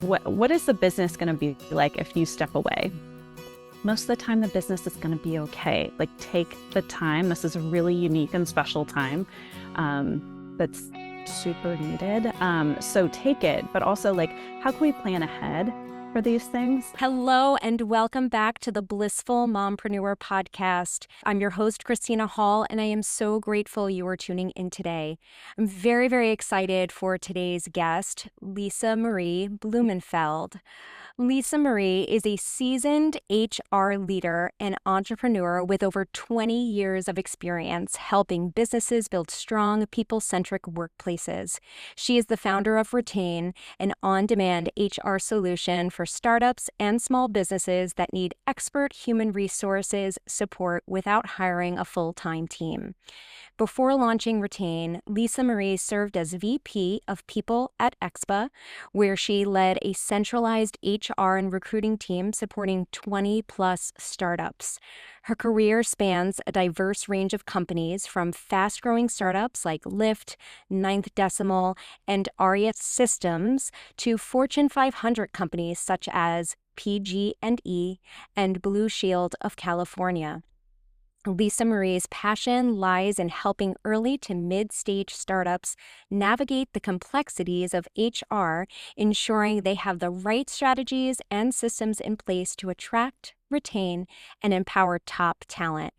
What is the business going to be like if you step away? Most of the time, the business is going to be okay. Like, take the time. This is a really unique and special time that's super needed. So take it, but also, like, how can we plan ahead for these things? Hello and welcome back to the Blissful Mompreneur Podcast. I'm your host, Christina Hall, and I am so grateful you are tuning in today. I'm very, very excited for today's guest, Lisa-Maree Blumenfeld. Lisa-Maree is a seasoned HR leader and entrepreneur with over 20 years of experience helping businesses build strong, people-centric workplaces. She is the founder of Retain, an on-demand HR solution for startups and small businesses that need expert human resources support without hiring a full-time team. Before launching Retain, Lisa-Maree served as VP of People at Expa, where she led a centralized HR and recruiting team supporting 20-plus startups. Her career spans a diverse range of companies, from fast-growing startups like Lyft, Ninth Decimal, and Aria Systems, to Fortune 500 companies such as PG&E and Blue Shield of California. Lisa-Maree's passion lies in helping early to mid-stage startups navigate the complexities of HR, ensuring they have the right strategies and systems in place to attract, retain, and empower top talent.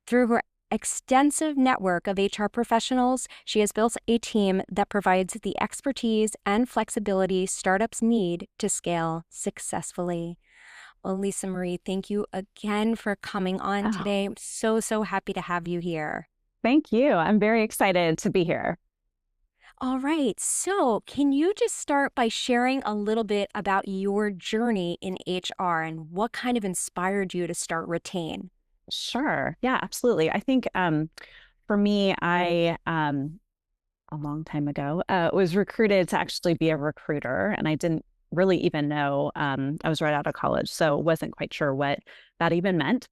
Through her extensive network of HR professionals, she has built a team that provides the expertise and flexibility startups need to scale successfully. Well, Lisa-Maree, thank you again for coming on today. I'm so happy to have you here. Thank you. I'm very excited to be here. All right. So can you just start by sharing a little bit about your journey in HR and what kind of inspired you to start Retain? Sure. Yeah, absolutely. I think for me, I a long time ago was recruited to actually be a recruiter, and I didn't really even know. I was right out of college, so wasn't quite sure what that even meant,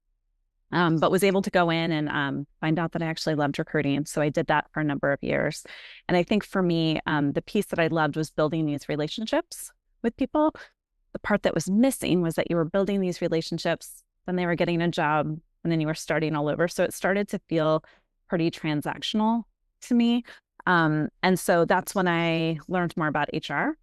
but was able to go in and find out that I actually loved recruiting. So I did that for a number of years. And I think for me, the piece that I loved was building these relationships with people. The part that was missing was that you were building these relationships, then they were getting a job, and then you were starting all over. So it started to feel pretty transactional to me. And so that's when I learned more about HR.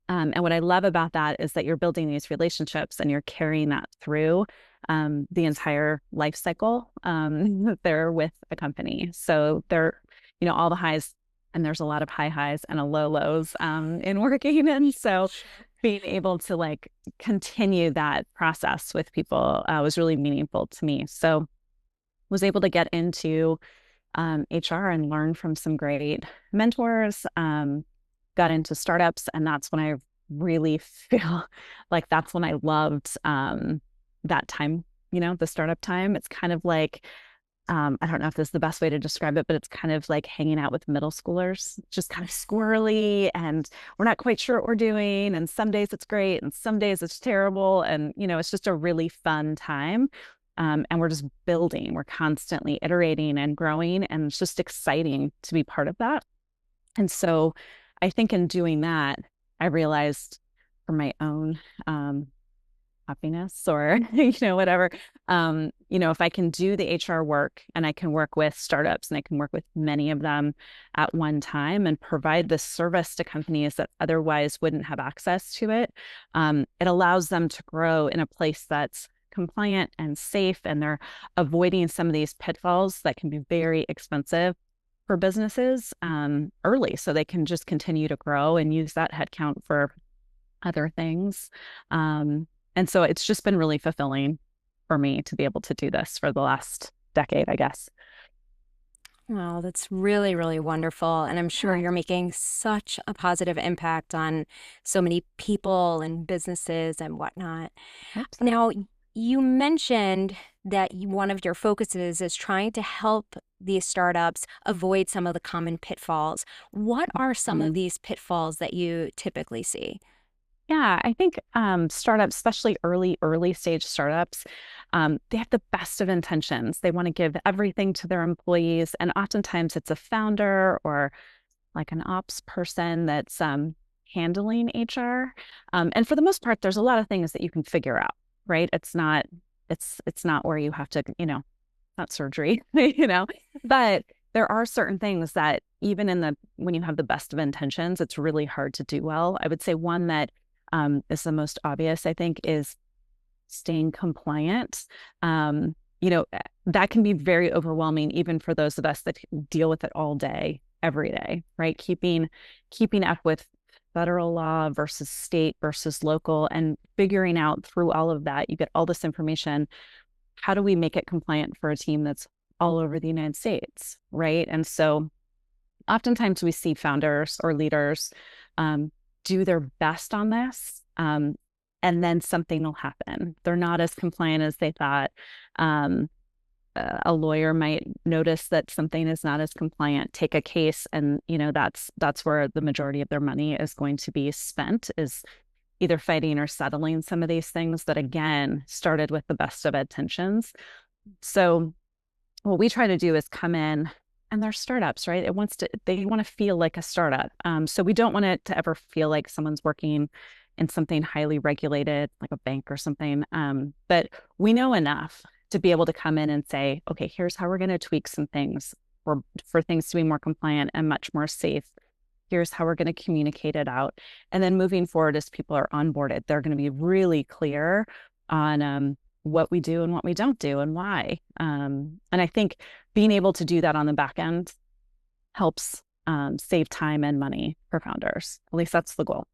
And what I love about that is that you're building these relationships and you're carrying that through the entire life cycle that they're with a company. So they're, all the highs, and there's a lot of high highs and a low lows in working. And so being able to like continue that process with people was really meaningful to me. So was able to get into HR and learn from some great mentors. Got into startups, and that's when I really feel like that's when I loved that time, the startup time. It's kind of like, I don't know if this is the best way to describe it, but it's kind of like hanging out with middle schoolers, just kind of squirrely, and we're not quite sure what we're doing. And some days it's great, and some days it's terrible. And, it's just a really fun time. And we're just building, we're constantly iterating and growing, and it's just exciting to be part of that. And so I think in doing that, I realized for my own happiness or, whatever, if I can do the HR work and I can work with startups and I can work with many of them at one time and provide the service to companies that otherwise wouldn't have access to it, it allows them to grow in a place that's compliant and safe, and they're avoiding some of these pitfalls that can be very expensive for businesses early, so they can just continue to grow and use that headcount for other things. And so it's just been really fulfilling for me to be able to do this for the last decade, I guess. Wow, that's really, really wonderful. And I'm sure you're making such a positive impact on so many people and businesses and whatnot. Oops. Now, you mentioned that one of your focuses is trying to help these startups avoid some of the common pitfalls. What are some of these pitfalls that you typically see? Yeah, I think startups, especially early stage startups, they have the best of intentions. They want to give everything to their employees. And oftentimes it's a founder or like an ops person that's handling HR. And for the most part, there's a lot of things that you can figure out, right? It's not where you have to, not surgery, but there are certain things that even when you have the best of intentions, it's really hard to do well. I would say one that is the most obvious, I think, is staying compliant. That can be very overwhelming, even for those of us that deal with it all day, every day, right? Keeping up with federal law versus state versus local, and figuring out through all of that, you get all this information. How do we make it compliant for a team that's all over the United States, right? And so oftentimes we see founders or leaders do their best on this, and then something will happen. They're not as compliant as they thought. A lawyer might notice that something is not as compliant, take a case, and that's where the majority of their money is going to be spent, is either fighting or settling some of these things that, again, started with the best of intentions. So what we try to do is come in, and they're startups, right? They want to feel like a startup. So we don't want it to ever feel like someone's working in something highly regulated, like a bank or something. But we know enough to be able to come in and say, okay, here's how we're going to tweak some things for things to be more compliant and much more safe. Here's how we're going to communicate it out. And then moving forward, as people are onboarded, they're going to be really clear on what we do and what we don't do and why. And I think being able to do that on the back end helps save time and money for founders. At least that's the goal.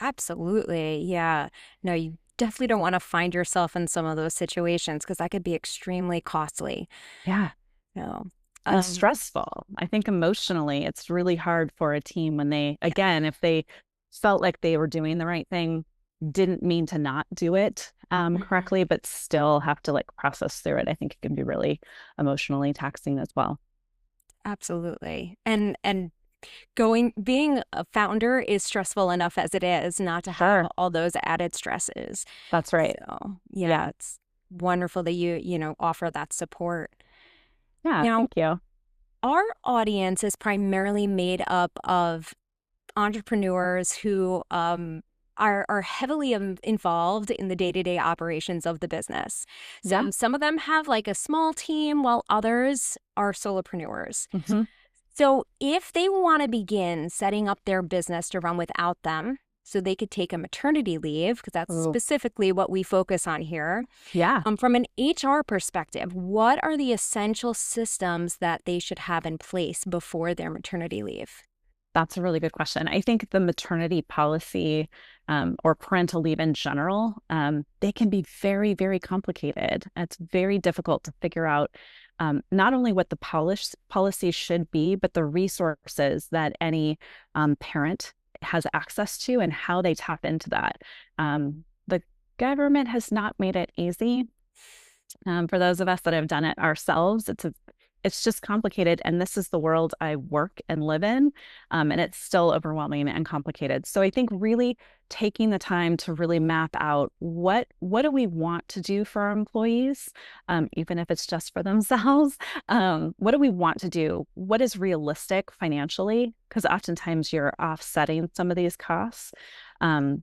Absolutely. Yeah. No, you definitely don't want to find yourself in some of those situations, because that could be extremely costly. Yeah. No. And stressful. I think emotionally, it's really hard for a team when if they felt like they were doing the right thing, didn't mean to not do it correctly, but still have to process through it. I think it can be really emotionally taxing as well. Absolutely. And being a founder is stressful enough as it is, not to have all those added stresses. That's right. So yeah, it's wonderful that you offer that support. Yeah, now, thank you. Our audience is primarily made up of entrepreneurs who are heavily involved in the day-to-day operations of the business. So some of them have a small team, while others are solopreneurs. Mm-hmm. So if they want to begin setting up their business to run without them, so they could take a maternity leave, because that's specifically what we focus on here. Yeah. From an HR perspective, what are the essential systems that they should have in place before their maternity leave? That's a really good question. I think the maternity policy or parental leave in general, they can be very, very complicated. It's very difficult to figure out not only what the policy should be, but the resources that any parent has access to and how they tap into that. The government has not made it easy. For those of us that have done it ourselves, it's just complicated. And this is the world I work and live in. And it's still overwhelming and complicated. So I think really taking the time to really map out what do we want to do for our employees, even if it's just for themselves. What do we want to do? What is realistic financially? Because oftentimes you're offsetting some of these costs. And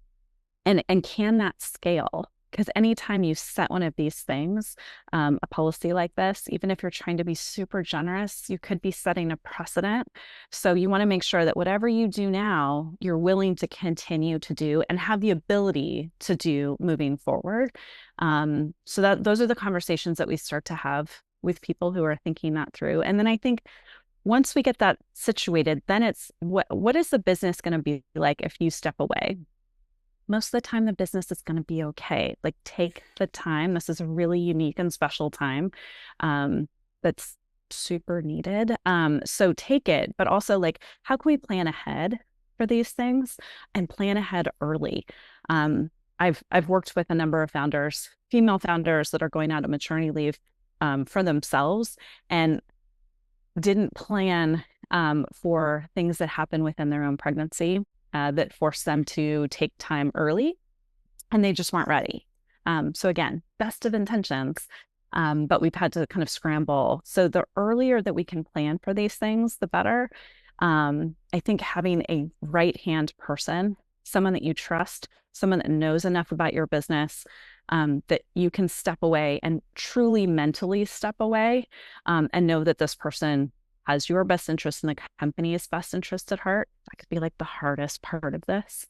can that scale? Because anytime you set one of these things, a policy like this, even if you're trying to be super generous, you could be setting a precedent. So you want to make sure that whatever you do now, you're willing to continue to do and have the ability to do moving forward. So those are the conversations that we start to have with people who are thinking that through. And then I think once we get that situated, then it's what is the business going to be like if you step away? Most of the time, the business is going to be okay. Take the time. This is a really unique and special time that's super needed. So take it, but also how can we plan ahead for these things and plan ahead early? I've worked with a number of founders, female founders that are going out on maternity leave for themselves and didn't plan for things that happen within their own pregnancy. That forced them to take time early, and they just weren't ready. So again, best of intentions, but we've had to kind of scramble. So the earlier that we can plan for these things, the better. I think having a right-hand person, someone that you trust, someone that knows enough about your business, that you can step away and truly mentally step away, and know that this person has your best interest and the company's best interest at heart. That could be like the hardest part of this.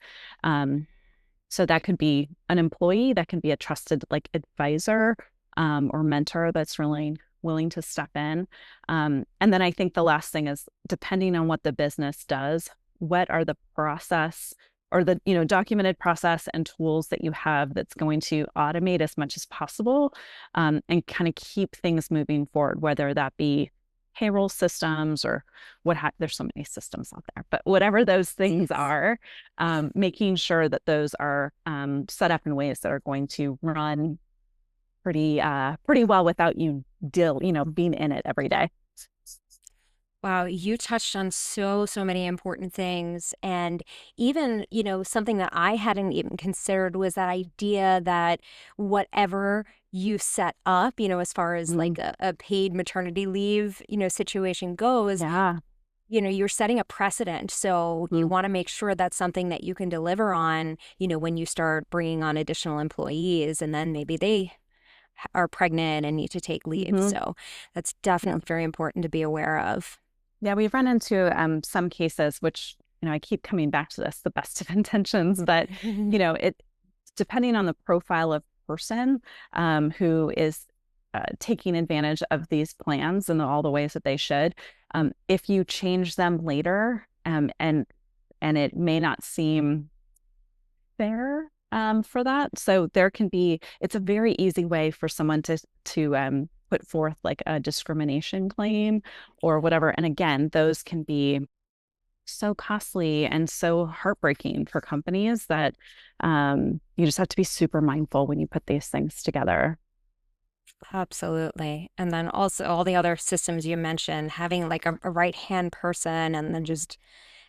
So that could be an employee, that can be a trusted like advisor, or mentor that's really willing to step in. And then I think the last thing is, depending on what the business does, what are the process or the documented process and tools that you have that's going to automate as much as possible, and kind of keep things moving forward, whether that be payroll systems or there's so many systems out there, but whatever those things are, making sure that those are set up in ways that are going to run pretty well without you being in it every day. Wow, you touched on so many important things. And even, something that I hadn't even considered was that idea that whatever you set up, as far as like a paid maternity leave, situation goes, Yeah. You're setting a precedent. So you want to make sure that's something that you can deliver on, when you start bringing on additional employees, and then maybe they are pregnant and need to take leave. So that's definitely very important to be aware of. Yeah, we've run into some cases, which, I keep coming back to this, the best of intentions, but, it depending on the profile of person who is taking advantage of these plans in all the ways that they should, if you change them later, and it may not seem fair for that. So it's a very easy way for someone to put forth like a discrimination claim or whatever. And again, those can be so costly and so heartbreaking for companies that you just have to be super mindful when you put these things together. Absolutely. And then also all the other systems you mentioned, having like a right-hand person, and then just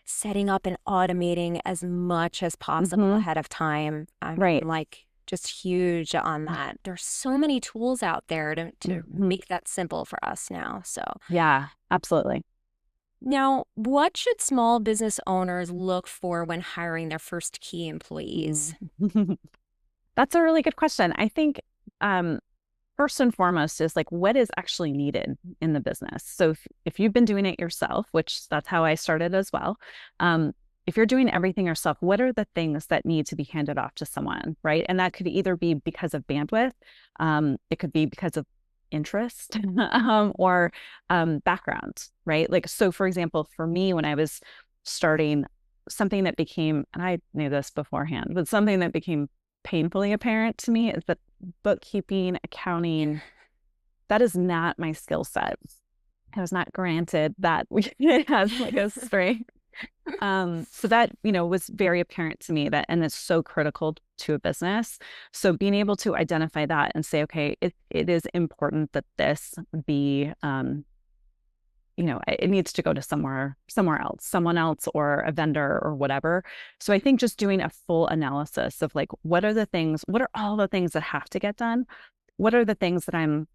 setting up and automating as much as possible ahead of time. I'm Right. like just huge on that. There's so many tools out there to make that simple for us now. So Yeah, absolutely. now, what should small business owners look for when hiring their first key employees? That's a really good question. I think first and foremost is like, what is actually needed in the business? So if you've been doing it yourself, which that's how I started as well, if you're doing everything yourself, what are the things that need to be handed off to someone, right? And that could either be because of bandwidth, it could be because of interest, or background, right? Like, so for example, for me, when I was starting, something that became, and I knew this beforehand, but something that became painfully apparent to me is that bookkeeping, accounting, that is not my skill set. I was not granted that it has like a strength. So that, was very apparent to me, and it's so critical to a business. So being able to identify that and say, okay, it is important that this be, it needs to go to somewhere else, someone else or a vendor or whatever. So I think just doing a full analysis of like, what are all the things that have to get done? What are the things that I'm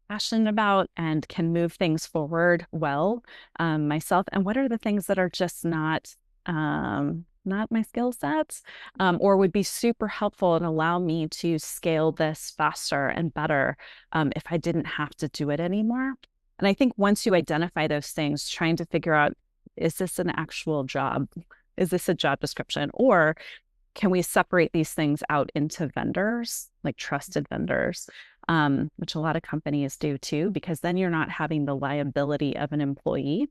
passionate about and can move things forward well, myself? And what are the things that are just not my skill sets, or would be super helpful and allow me to scale this faster and better, if I didn't have to do it anymore? And I think once you identify those things, trying to figure out, is this an actual job? Is this a job description? Or can we separate these things out into vendors, like trusted vendors, which a lot of companies do too, because then you're not having the liability of an employee,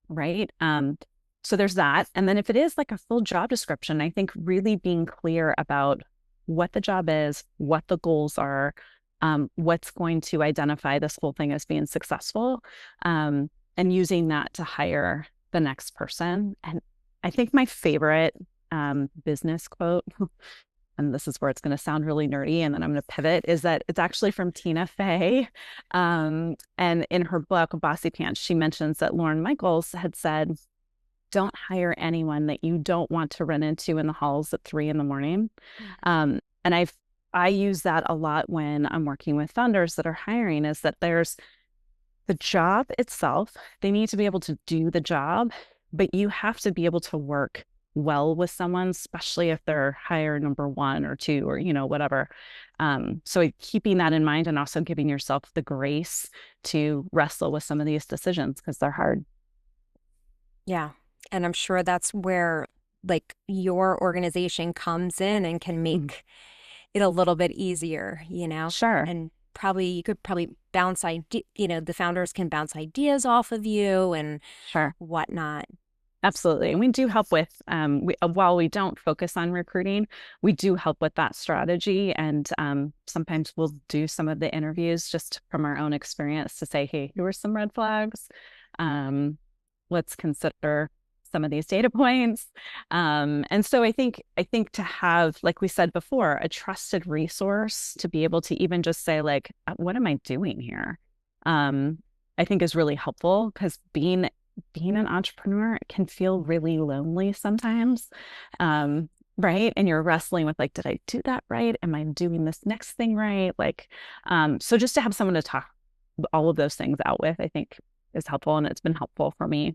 right? So there's that. And then if it is like a full job description, I think really being clear about what the job is, what the goals are, what's going to identify this whole thing as being successful, and using that to hire the next person. And I think my favorite business quote, and this is where it's going to sound really nerdy, and then I'm going to pivot, is that it's actually from Tina Fey. And in her book, Bossy Pants, she mentions that Lauren Michaels had said, don't hire anyone that you don't want to run into in the halls at 3 a.m. And I use that a lot when I'm working with founders that are hiring, is that there's The job itself, they need to be able to do the job, but you have to be able to work well with someone, especially if they're higher number one or two or, whatever. So keeping that in mind and also giving yourself the grace to wrestle with some of these decisions because they're hard. Yeah. And I'm sure that's where like your organization comes in and can make it a little bit easier, Sure. and probably you could probably bounce the founders can bounce ideas off of you and Sure. whatnot. Absolutely. And we do help with, while we don't focus on recruiting, we do help with that strategy. And sometimes we'll do some of the interviews just from our own experience to say, hey, here are some red flags. Let's consider some of these data points. And so I think to have, like we said before, a trusted resource to be able to even just say, like, what am I doing here? I think is really helpful because being an entrepreneur can feel really lonely sometimes. Right. And you're wrestling with like, did I do that right? Am I doing this next thing right? Like, so just to have someone to talk all of those things out with, I think is helpful. And it's been helpful for me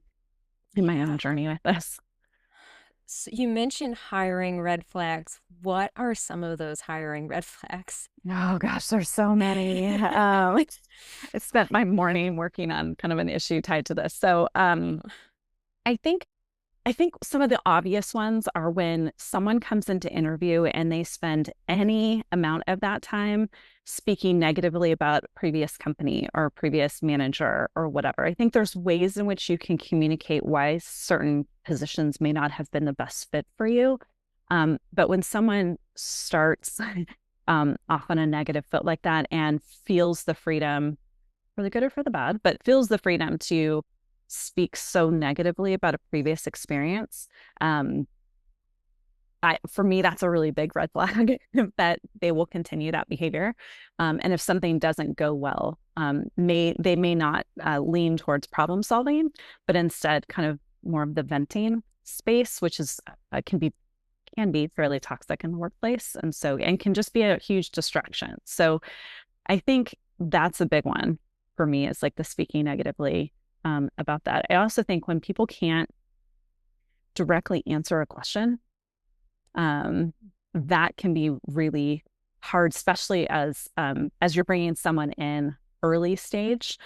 in my own journey with this. So you mentioned hiring red flags. What are some of those hiring red flags? Oh gosh, there's so many. I spent my morning working on kind of an issue tied to this. So I think some of the obvious ones are when someone comes into interview and they spend any amount of that time speaking negatively about a previous company or previous manager or whatever. I think there's ways in which you can communicate why certain positions may not have been the best fit for you. But when someone starts off on a negative foot like that and feels the freedom, for the good or for the bad, but feels the freedom to speak so negatively about a previous experience, for me, that's a really big red flag that they will continue that behavior. And if something doesn't go well, they may not lean towards problem solving, but instead kind of more of the venting space, which is can be fairly toxic in the workplace, and can just be a huge distraction. So I think that's a big one for me, is like the speaking negatively about that. I also think when people can't directly answer a question, that can be really hard, especially as you're bringing someone in early stage,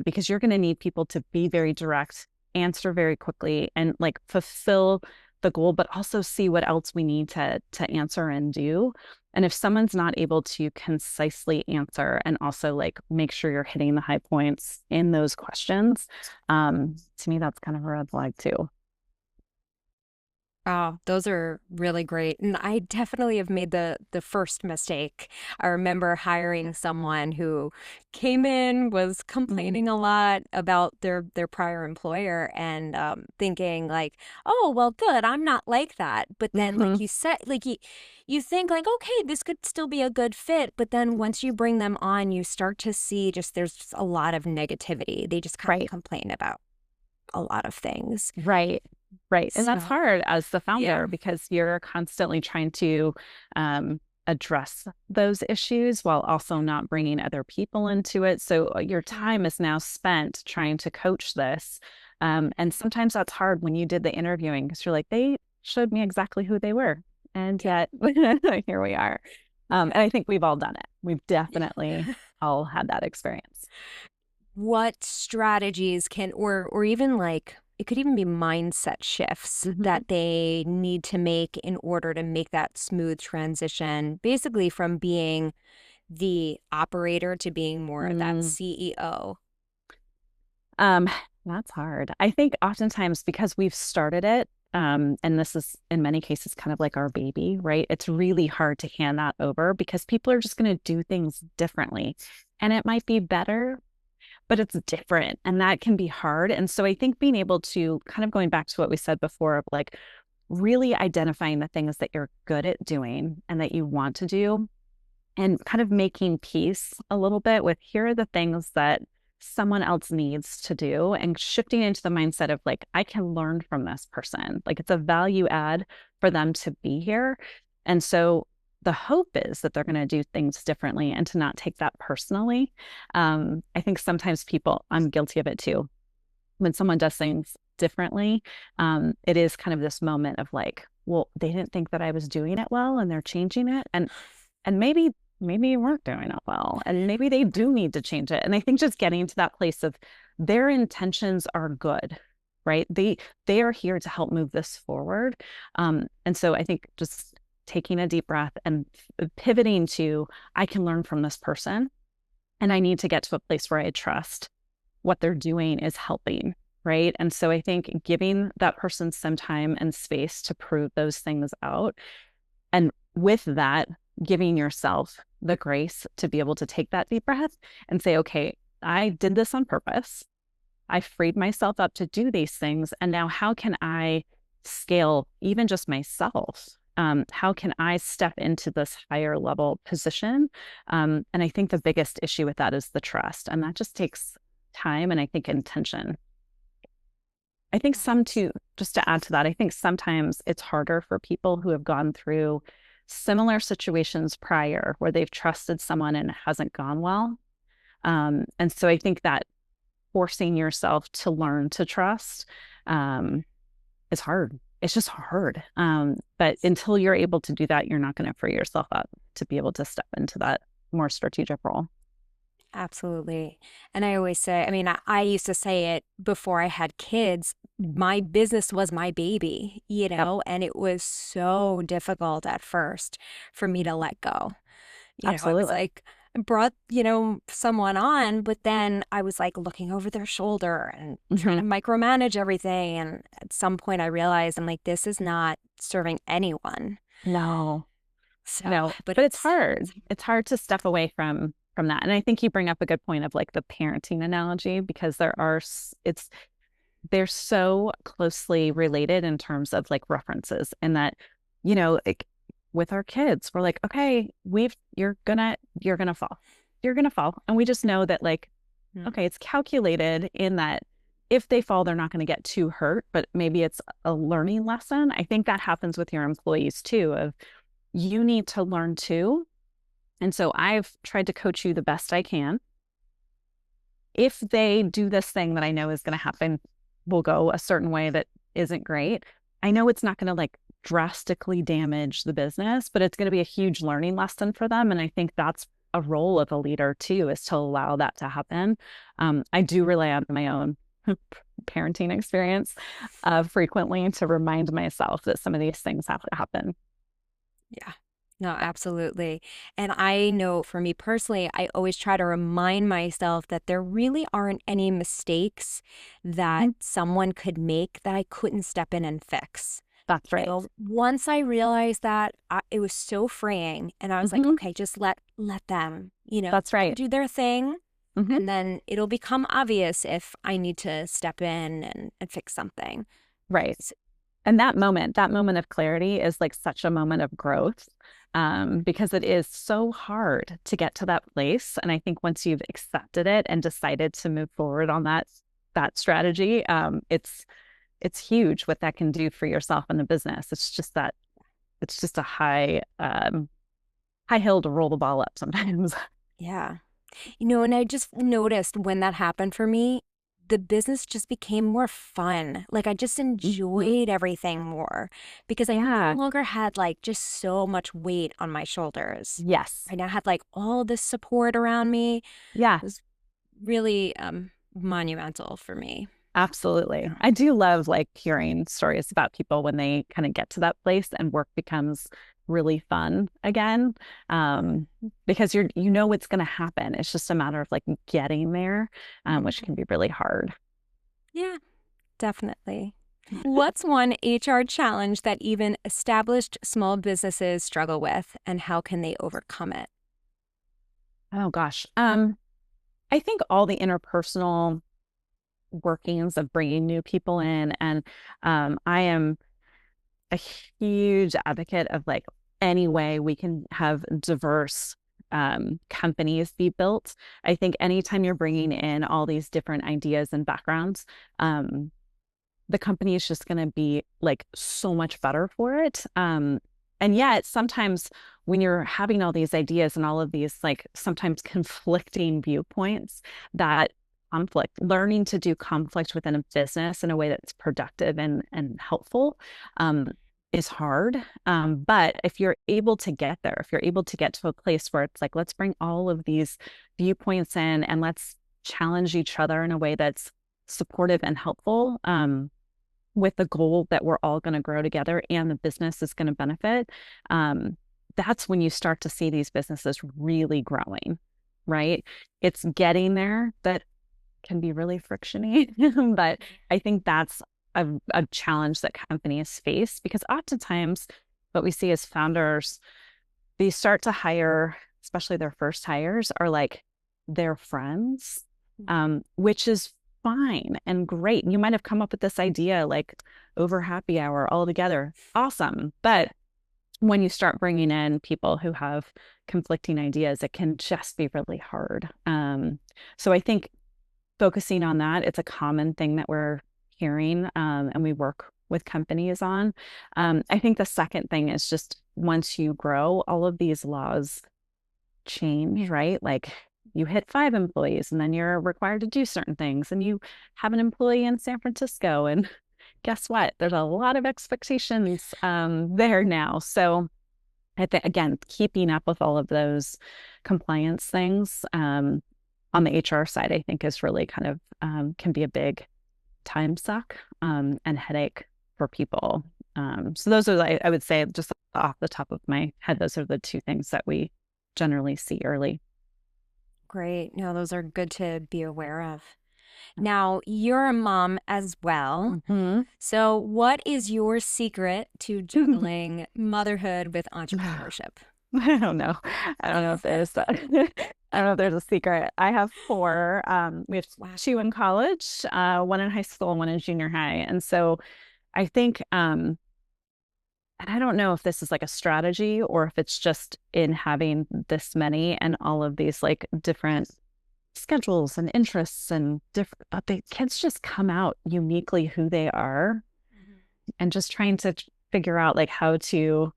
because you're going to need people to be very direct, answer very quickly, and like fulfill the goal, but also see what else we need to answer and do. And if someone's not able to concisely answer and also like make sure you're hitting the high points in those questions, to me, that's kind of a red flag too. Oh, those are really great. And I definitely have made the first mistake. I remember hiring someone who came in, was complaining a lot about their prior employer and thinking like, oh, well, good, I'm not like that. But then like you said, like you think like, okay, this could still be a good fit. But then once you bring them on, you start to see there's just a lot of negativity. They just kind of complain about a lot of things. Right. Right. And that's So, hard as the founder yeah. because you're constantly trying to address those issues while also not bringing other people into it. So your time is now spent trying to coach this. And sometimes that's hard when you did the interviewing because you're like, they showed me exactly who they were. And yet here we are. And I think we've all done it. We've definitely all had that experience. What strategies can, or even like, it could even be mindset shifts that they need to make in order to make that smooth transition, basically from being the operator to being more of that CEO? That's hard. I think oftentimes because we've started it, and this is in many cases kind of like our baby, right? It's really hard to hand that over because people are just going to do things differently. And it might be better, but it's different and that can be hard. And so I think being able to kind of going back to what we said before of like really identifying the things that you're good at doing and that you want to do and kind of making peace a little bit with here are the things that someone else needs to do and shifting into the mindset of like, I can learn from this person. Like it's a value add for them to be here. And so the hope is that they're going to do things differently and to not take that personally. I think sometimes people, I'm guilty of it too. When someone does things differently, it is kind of this moment of like, well, they didn't think that I was doing it well and they're changing it. And maybe you weren't doing it well. And maybe they do need to change it. And I think just getting to that place of their intentions are good, right? They are here to help move this forward. And so I think just taking a deep breath and pivoting to, I can learn from this person. And I need to get to a place where I trust what they're doing is helping, right? And so I think giving that person some time and space to prove those things out. And with that, giving yourself the grace to be able to take that deep breath and say, okay, I did this on purpose. I freed myself up to do these things. And now how can I scale even just myself? How can I step into this higher level position? And I think the biggest issue with that is the trust. And that just takes time and I think intention. I think just to add to that, I think sometimes it's harder for people who have gone through similar situations prior where they've trusted someone and it hasn't gone well. And so I think that forcing yourself to learn to trust is hard. It's just hard. But until you're able to do that, you're not going to free yourself up to be able to step into that more strategic role. Absolutely. And I always say, I mean, I used to say it before I had kids, my business was my baby, and it was so difficult at first for me to let go. I was like, I brought, someone on, but then I was like looking over their shoulder and trying to micromanage everything. And at some point I realized I'm like, this is not serving anyone. No. But it's hard. It's hard to step away from that. And I think you bring up a good point of like the parenting analogy, because they're so closely related in terms of like references, and that, like with our kids, we're like, okay, you're gonna fall. You're gonna fall. And we just know that like, okay, it's calculated in that if they fall, they're not going to get too hurt, but maybe it's a learning lesson. I think that happens with your employees too, of you need to learn too. And so I've tried to coach you the best I can. If they do this thing that I know is going to happen, will go a certain way that isn't great, I know it's not going to like drastically damage the business, but it's going to be a huge learning lesson for them. And I think that's a role of a leader too, is to allow that to happen. I do rely on my own parenting experience frequently to remind myself that some of these things have to happen. Yeah. No, absolutely. And I know for me personally, I always try to remind myself that there really aren't any mistakes that someone could make that I couldn't step in and fix. That's right. Once I realized that, it was so freeing. And I was like, okay, just let them, that's right, do their thing. And then it'll become obvious if I need to step in and fix something. Right. And that moment of clarity is like such a moment of growth, because it is so hard to get to that place. And I think once you've accepted it and decided to move forward on that strategy, it's huge what that can do for yourself and the business. It's just a high hill to roll the ball up sometimes. Yeah. And I just noticed when that happened for me, the business just became more fun. Like I just enjoyed everything more because I no longer had like just so much weight on my shoulders. Yes. I now had like all this support around me. Yeah. It was really monumental for me. Absolutely. I do love like hearing stories about people when they kind of get to that place and work becomes really fun again, because you know what's going to happen. It's just a matter of like getting there, which can be really hard. Yeah, definitely. What's one HR challenge that even established small businesses struggle with, and how can they overcome it? Oh gosh. I think all the interpersonal workings of bringing new people in, and I am a huge advocate of like any way we can have diverse companies be built. I think anytime you're bringing in all these different ideas and backgrounds, the company is just going to be like so much better for it. And yet sometimes when you're having all these ideas and all of these like sometimes conflicting viewpoints, that conflict, learning to do conflict within a business in a way that's productive and helpful, is hard. But if you're able to get there, if you're able to get to a place where it's like, let's bring all of these viewpoints in and let's challenge each other in a way that's supportive and helpful, with the goal that we're all going to grow together and the business is going to benefit, that's when you start to see these businesses really growing, right? It's getting there that can be really frictiony, but I think that's a challenge that companies face, because oftentimes what we see as founders, they start to hire, especially their first hires, are like their friends, which is fine and great. You might have come up with this idea like over happy hour all together. Awesome. But when you start bringing in people who have conflicting ideas, it can just be really hard. So I think focusing on that, it's a common thing that we're hearing, and we work with companies on. I think the second thing is just once you grow, all of these laws change, right? Like you hit 5 employees and then you're required to do certain things, and you have an employee in San Francisco, and guess what? There's a lot of expectations there now. So I think, again, keeping up with all of those compliance things on the HR side, I think is really kind of can be a big time suck and headache for people. So those are, I would say, just off the top of my head, those are the 2 things that we generally see early. Great. No, those are good to be aware of. Now, you're a mom as well. Mm-hmm. So what is your secret to juggling motherhood with entrepreneurship? I don't know. I don't know if there's I don't know if there's a secret. I have 4. We have 2 in college, 1 in high school, and 1 in junior high. And so I think, and I don't know if this is like a strategy or if it's just in having this many and all of these like different schedules and interests and different, the kids just come out uniquely who they are, and just trying to figure out like how to,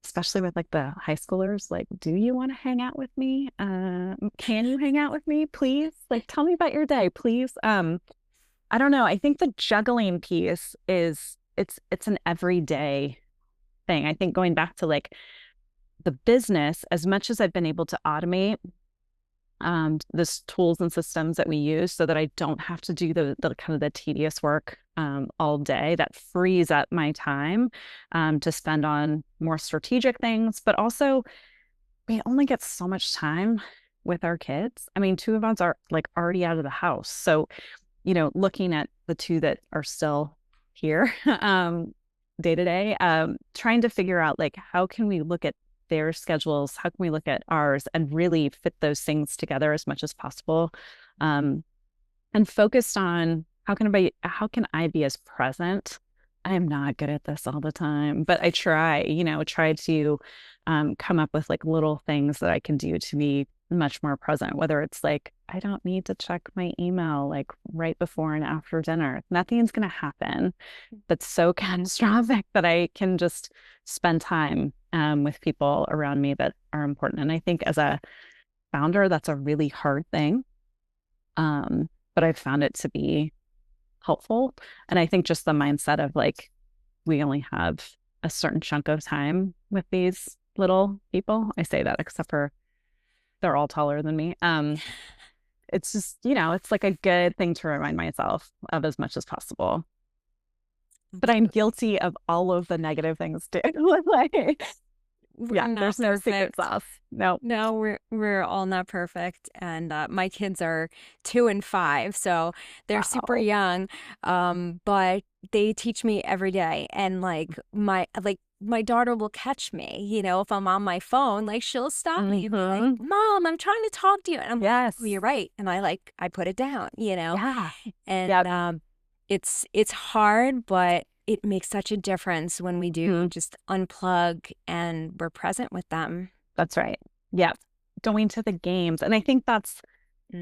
especially with like the high schoolers, like, do you want to hang out with me? Can you hang out with me, please? Like, tell me about your day, please. I don't know. I think the juggling piece is it's an everyday thing. I think going back to like the business, as much as I've been able to automate the tools and systems that we use so that I don't have to do the kind of the tedious work all day, that frees up my time to spend on more strategic things. But also, we only get so much time with our kids. I mean, 2 of us are like already out of the house. So, looking at the 2 that are still here day to day, trying to figure out like, how can we look at their schedules? How can we look at ours and really fit those things together as much as possible? And focused on how can I be as present? I am not good at this all the time, but I try to come up with like little things that I can do to be much more present, whether it's like, I don't need to check my email like right before and after dinner. Nothing's going to happen that's so catastrophic that I can just spend time with people around me that are important. And I think as a founder, that's a really hard thing. But I've found it to be helpful. And I think just the mindset of like, we only have a certain chunk of time with these little people. I say that except for they're all taller than me. It's just, it's like a good thing to remind myself of as much as possible. But I'm guilty of all of the negative things too. There's no secret sauce. No, we're all not perfect, and my kids are 2 and 5, so they're super young. But they teach me every day, and my daughter will catch me. If I'm on my phone, like she'll stop me and be like, "Mom, I'm trying to talk to you," and I'm like, "Oh, you're right," and I put it down. And it's hard, but it makes such a difference when we do just unplug and we're present with them. That's right. Yeah. Going to the games. And I think that's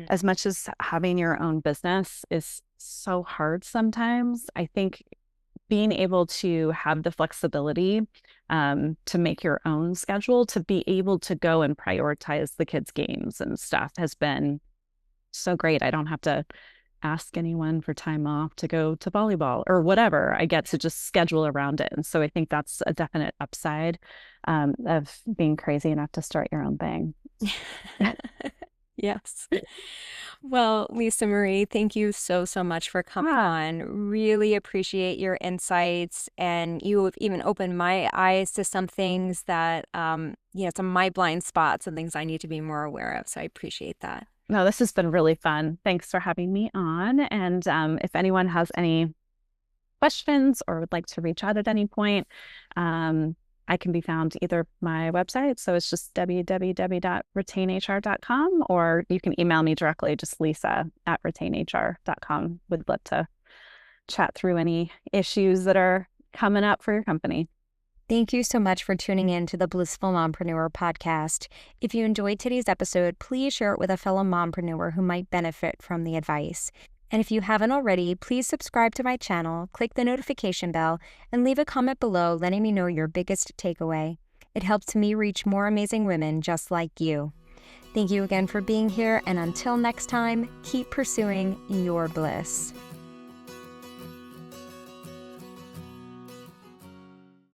as much as having your own business is so hard sometimes. I think being able to have the flexibility to make your own schedule, to be able to go and prioritize the kids' games and stuff has been so great. I don't have to ask anyone for time off to go to volleyball or whatever. I get to just schedule around it. And so I think that's a definite upside of being crazy enough to start your own thing. Yes. Well, Lisa-Maree, thank you so much for coming on. Really appreciate your insights. And you have even opened my eyes to some things that, some of my blind spots and things I need to be more aware of. So I appreciate that. No, this has been really fun. Thanks for having me on. And if anyone has any questions or would like to reach out at any point, I can be found either my website, so it's just www.retainhr.com, or you can email me directly, just lisa@retainhr.com. Would love to chat through any issues that are coming up for your company. Thank you so much for tuning in to the Blissful Mompreneur Podcast. If you enjoyed today's episode, please share it with a fellow mompreneur who might benefit from the advice. And if you haven't already, please subscribe to my channel, click the notification bell, and leave a comment below letting me know your biggest takeaway. It helps me reach more amazing women just like you. Thank you again for being here, and until next time, keep pursuing your bliss.